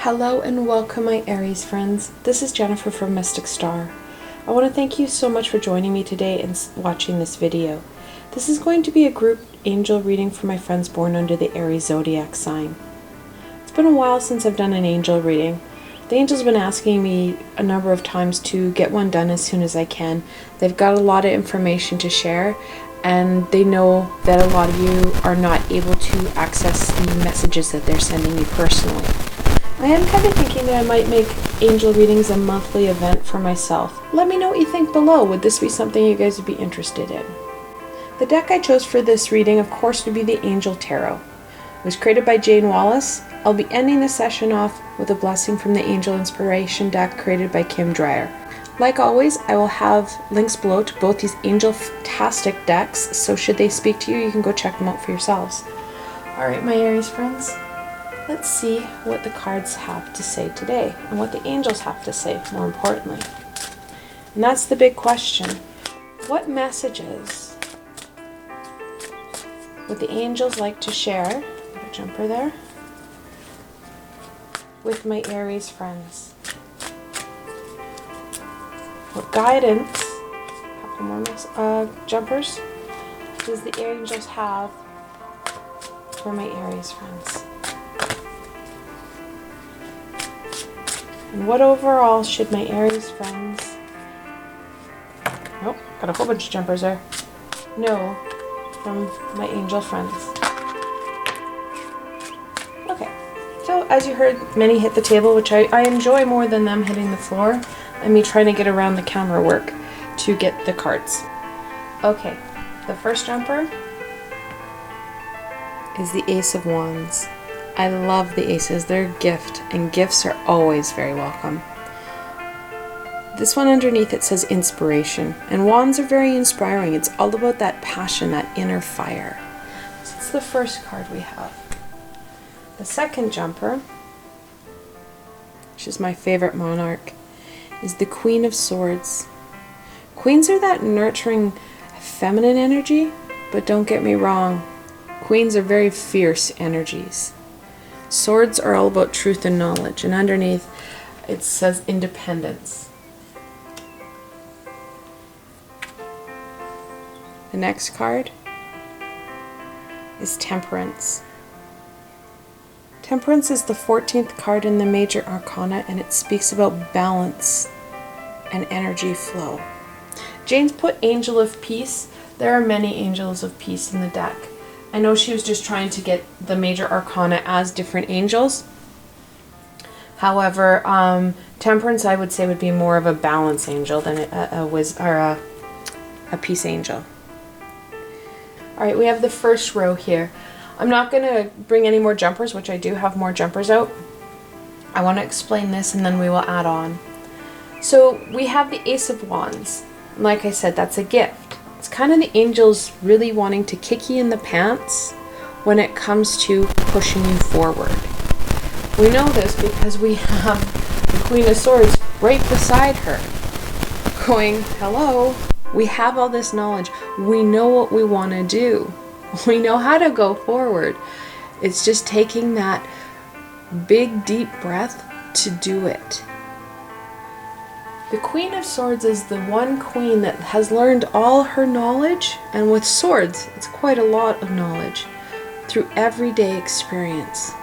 Hello and welcome, my Aries friends. This is Jennifer from Mystic Star. I want to thank you so much for joining me today and watching this video. This is going to be a group angel reading for my friends born under the Aries zodiac sign. It's been a while since I've done an angel reading. The angels have been asking me a number of times to get one done as soon as I can. They've got a lot of information to share, and they know that a lot of you are not able to access the messages that they're sending me personally. I am kind of thinking that I might make angel readings a monthly event for myself. Let me know what you think below. Would this be something you guys would be interested in? The deck I chose for this reading, of course, would be the Angel Tarot. It was created by Jane Wallace. I'll be ending the session off with a blessing from the Angel Inspiration deck created by Kim Dreyer. Like always, I will have links below to both these angel-tastic decks, so should they speak to you, you can go check them out for yourselves. Alright, my Aries friends. Let's see what the cards have to say today, and what the angels have to say, more importantly. And that's the big question. What messages would the angels like to share, got a jumper there, with my Aries friends? What guidance, a couple more jumpers, does the angels have for my Aries friends? And what overall should my Aries friends, oh, got a whole bunch of jumpers there, know from my angel friends? Okay, so as you heard, many hit the table, which I enjoy more than them hitting the floor, and me trying to get around the camera work to get the cards. Okay, the first jumper is the Ace of Wands. I love the aces. They're a gift, and gifts are always very welcome. This one underneath it says inspiration, and wands are very inspiring. It's all about that passion, that inner fire. So it's the first card we have. The second jumper, which is my favorite monarch, is the Queen of Swords. Queens are that nurturing feminine energy, but don't get me wrong, queens are very fierce energies. Swords are all about truth and knowledge, and underneath it says independence. The next card is Temperance. Temperance is the 14th card in the Major Arcana, and it speaks about balance and energy flow. Jane's put Angel of Peace. There are many Angels of Peace in the deck. I know she was just trying to get the Major Arcana as different angels. However, Temperance, I would say, would be more of a balance angel than a peace angel. Alright, we have the first row here. I'm not going to bring any more jumpers, which I do have more jumpers out. I want to explain this and then we will add on. So we have the Ace of Wands. Like I said, that's a gift. It's kind of the angels really wanting to kick you in the pants when it comes to pushing you forward. We know this because we have the Queen of Swords right beside her going, hello, we have all this knowledge. We know what we want to do. We know how to go forward. It's just taking that big, deep breath to do it. The Queen of Swords is the one queen that has learned all her knowledge, and with swords, it's quite a lot of knowledge, through everyday experience.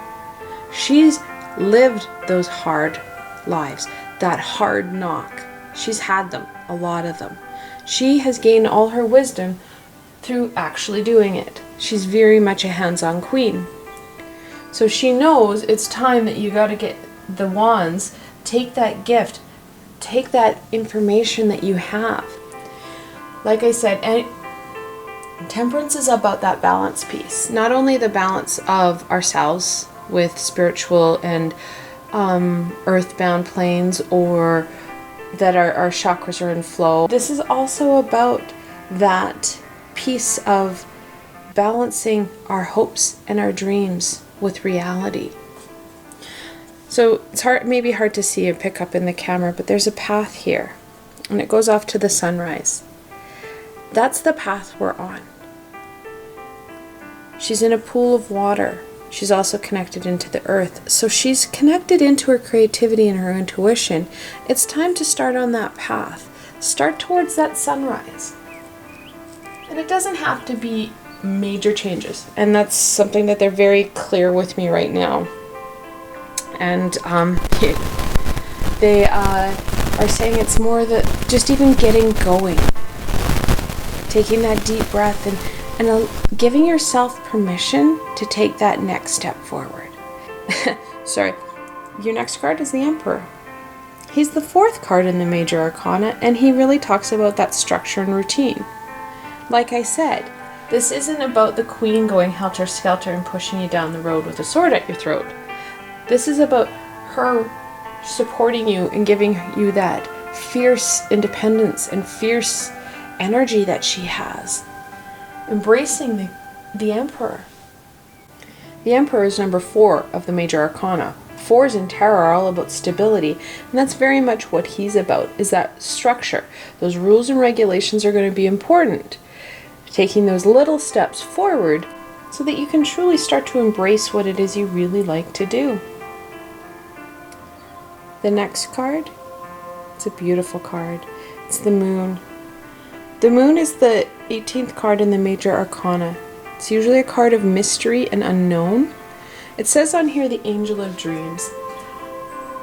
She's lived those hard lives, that hard knock. She's had them, a lot of them. She has gained all her wisdom through actually doing it. She's very much a hands-on queen. So she knows it's time that you gotta get the wands, take that gift, take that information that you have. Like I said, Temperance is about that balance piece. Not only the balance of ourselves with spiritual and earthbound planes, or that our chakras are in flow. This is also about that piece of balancing our hopes and our dreams with reality. So it's maybe hard to see and pick up in the camera, but there's a path here, and it goes off to the sunrise. That's the path we're on. She's in a pool of water. She's also connected into the earth. So she's connected into her creativity and her intuition. It's time to start on that path. Start towards that sunrise. And it doesn't have to be major changes. And that's something that they're very clear with me right now. And they are saying it's more that just even getting going. Taking that deep breath and giving yourself permission to take that next step forward. Sorry. Your next card is the Emperor. He's the 4th card in the Major Arcana, and he really talks about that structure and routine. Like I said, this isn't about the Queen going helter-skelter and pushing you down the road with a sword at your throat. This is about her supporting you and giving you that fierce independence and fierce energy that she has. Embracing the Emperor. The Emperor is number 4 of the Major Arcana. 4s in tarot are all about stability, and that's very much what he's about, is that structure. Those rules and regulations are going to be important. Taking those little steps forward so that you can truly start to embrace what it is you really like to do. The next card, it's a beautiful card. It's the Moon. The Moon is the 18th card in the Major Arcana. It's usually a card of mystery and unknown. It says on here the Angel of Dreams.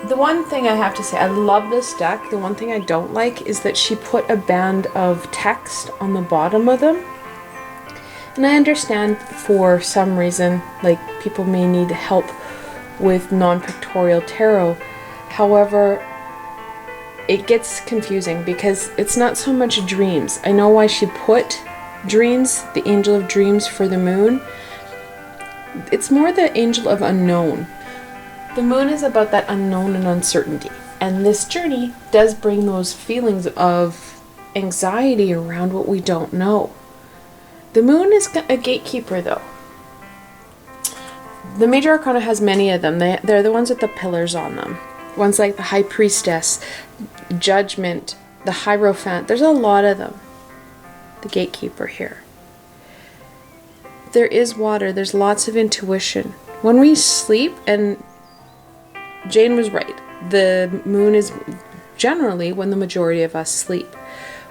The one thing I have to say, I love this deck. The one thing I don't like is that she put a band of text on the bottom of them. And I understand for some reason, like people may need help with non-pictorial tarot. However, it gets confusing because it's not so much dreams. I know why she put dreams, the Angel of Dreams for the Moon. It's more the Angel of Unknown. The Moon is about that unknown and uncertainty. And this journey does bring those feelings of anxiety around what we don't know. The Moon is a gatekeeper though. The Major Arcana has many of them. They're the ones with the pillars on them. Ones like the High Priestess, Judgment, the Hierophant. There's a lot of them. The Gatekeeper here. There is water. There's lots of intuition. When we sleep, and Jane was right, the Moon is generally when the majority of us sleep.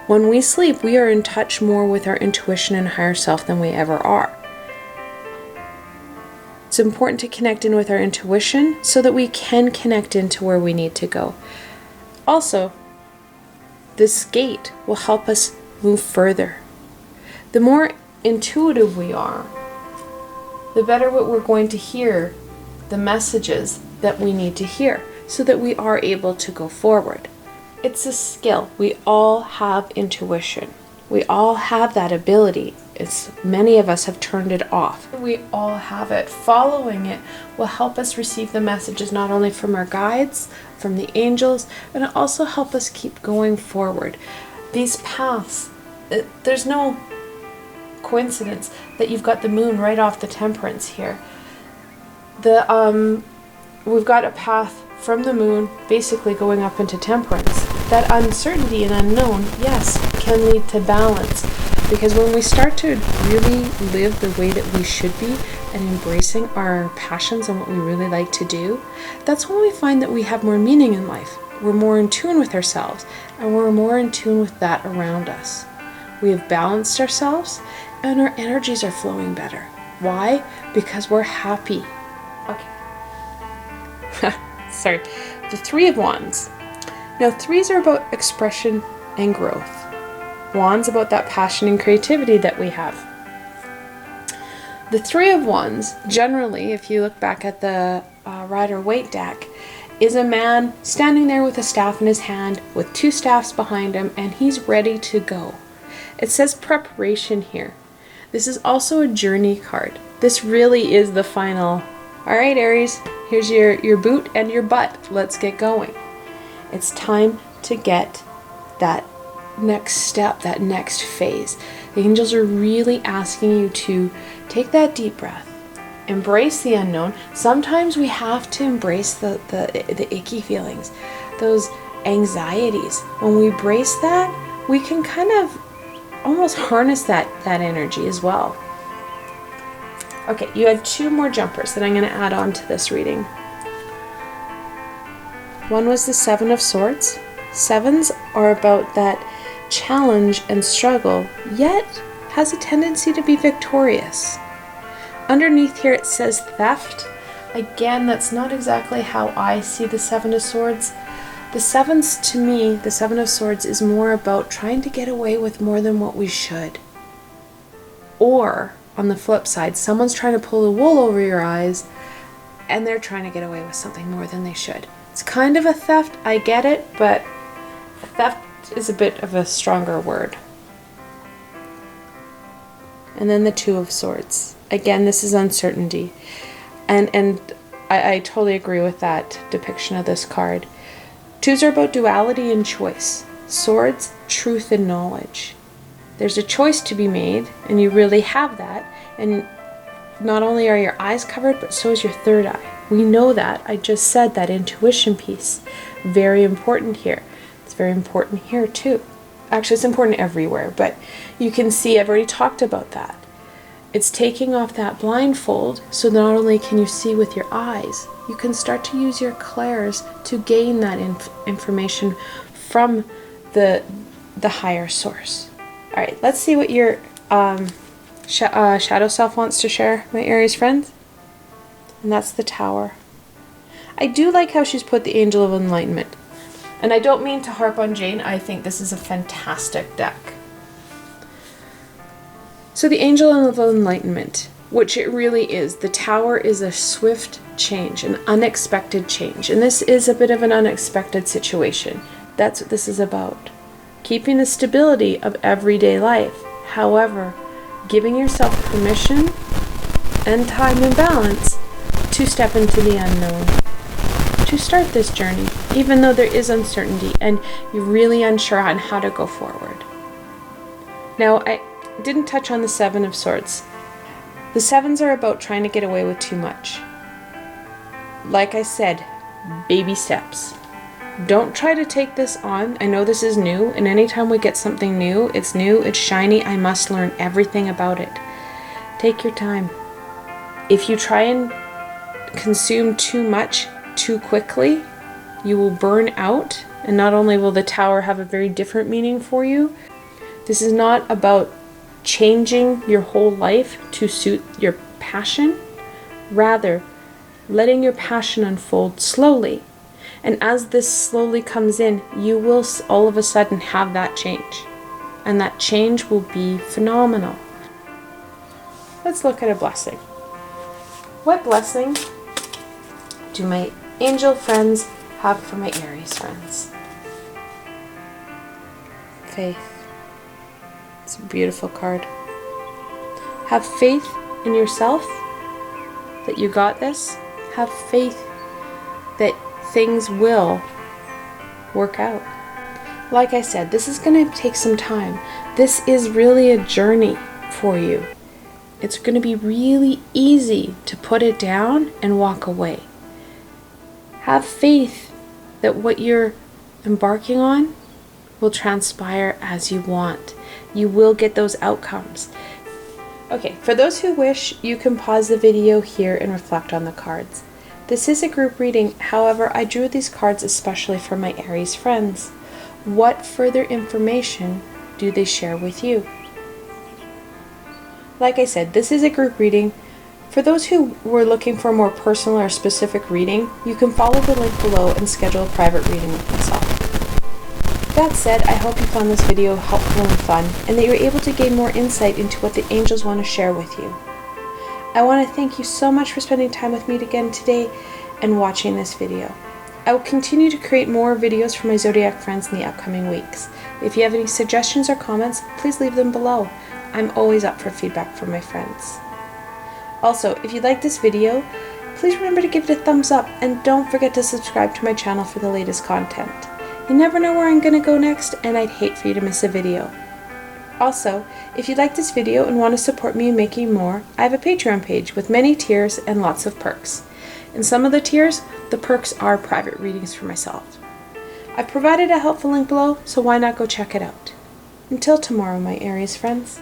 When we sleep, we are in touch more with our intuition and higher self than we ever are. It's important to connect in with our intuition so that we can connect into where we need to go. Also, this gate will help us move further. The more intuitive we are, the better what we're going to hear, the messages that we need to hear, so that we are able to go forward. It's a skill. We all have intuition. We all have that ability. Many of us have turned it off. We all have it. Following it will help us receive the messages not only from our guides, from the angels, but it also help us keep going forward. These paths, there's no coincidence that you've got the Moon right off the Temperance here. We've got a path from the Moon basically going up into Temperance. That uncertainty and unknown, yes, can lead to balance. Because when we start to really live the way that we should be and embracing our passions and what we really like to do, that's when we find that we have more meaning in life. We're more in tune with ourselves, and we're more in tune with that around us. We have balanced ourselves, and our energies are flowing better. Why? Because we're happy. Okay. Sorry. The Three of Wands. Now, threes are about expression and growth. Wands about that passion and creativity that we have. The Three of Wands, generally, if you look back at the Rider-Waite deck, is a man standing there with a staff in his hand, with 2 staffs behind him, and he's ready to go. It says preparation here. This is also a journey card. This really is the final, all right, Aries, here's your boot and your butt. Let's get going. It's time to get that next step, that next phase. The angels are really asking you to take that deep breath, embrace the unknown. Sometimes we have to embrace the icky feelings, those anxieties. When we embrace that, we can kind of almost harness that energy as well. Okay, you had 2 more jumpers that I'm going to add on to this reading. One was the 7 of Swords. 7s are about that challenge and struggle, yet has a tendency to be victorious. Underneath here it says theft. Again, that's not exactly how I see the 7 of Swords. The 7s, to me, the 7 of Swords is more about trying to get away with more than what we should. Or, on the flip side, someone's trying to pull the wool over your eyes and they're trying to get away with something more than they should. It's kind of a theft, I get it, but theft is a bit of a stronger word. And then the 2 of Swords. Again, this is uncertainty. And I totally agree with that depiction of this card. 2s are about duality and choice. Swords, truth and knowledge. There's a choice to be made, and you really have that. And not only are your eyes covered, but so is your third eye. We know that. I just said that intuition piece. Very important here. It's very important here too. Actually, it's important everywhere, but you can see I've already talked about that. It's taking off that blindfold, so not only can you see with your eyes, you can start to use your clairs to gain that information from the higher source. All right, let's see what your shadow self wants to share, my Aries friends. And that's the Tower. I do like how she's put the Angel of Enlightenment. And I don't mean to harp on Jane. I think this is a fantastic deck. So the Angel of Enlightenment, which it really is, the Tower is a swift change, an unexpected change. And this is a bit of an unexpected situation. That's what this is about. Keeping the stability of everyday life. However, giving yourself permission and time and balance to step into the unknown. To start this journey, even though there is uncertainty and you're really unsure on how to go forward. Now, I didn't touch on the 7 of Swords. The 7s are about trying to get away with too much. Like I said, baby steps. Don't try to take this on. I know this is new, and anytime we get something new, it's shiny, I must learn everything about it. Take your time. If you try and consume too much too quickly, you will burn out, and not only will the Tower have a very different meaning for you, this is not about changing your whole life to suit your passion, rather letting your passion unfold slowly. And as this slowly comes in, you will all of a sudden have that change. And that change will be phenomenal. Let's look at a blessing. What blessing do my angel friends have for my Aries friends? Faith. It's a beautiful card. Have faith in yourself that you got this. Have faith that things will work out. Like I said, this is going to take some time. This is really a journey for you. It's going to be really easy to put it down and walk away. Have faith that what you're embarking on will transpire as you want. You will get those outcomes. Okay, for those who wish, you can pause the video here and reflect on the cards. This is a group reading, however, I drew these cards especially for my Aries friends. What further information do they share with you? Like I said, this is a group reading. For those who were looking for a more personal or specific reading, you can follow the link below and schedule a private reading with myself. That said, I hope you found this video helpful and fun, and that you were able to gain more insight into what the angels want to share with you. I want to thank you so much for spending time with me again today and watching this video. I will continue to create more videos for my Zodiac friends in the upcoming weeks. If you have any suggestions or comments, please leave them below. I'm always up for feedback from my friends. Also, if you like this video, please remember to give it a thumbs up and don't forget to subscribe to my channel for the latest content. You never know where I'm going to go next, and I'd hate for you to miss a video. Also, if you like this video and want to support me in making more, I have a Patreon page with many tiers and lots of perks. In some of the tiers, the perks are private readings for myself. I've provided a helpful link below, so why not go check it out. Until tomorrow, my Aries friends.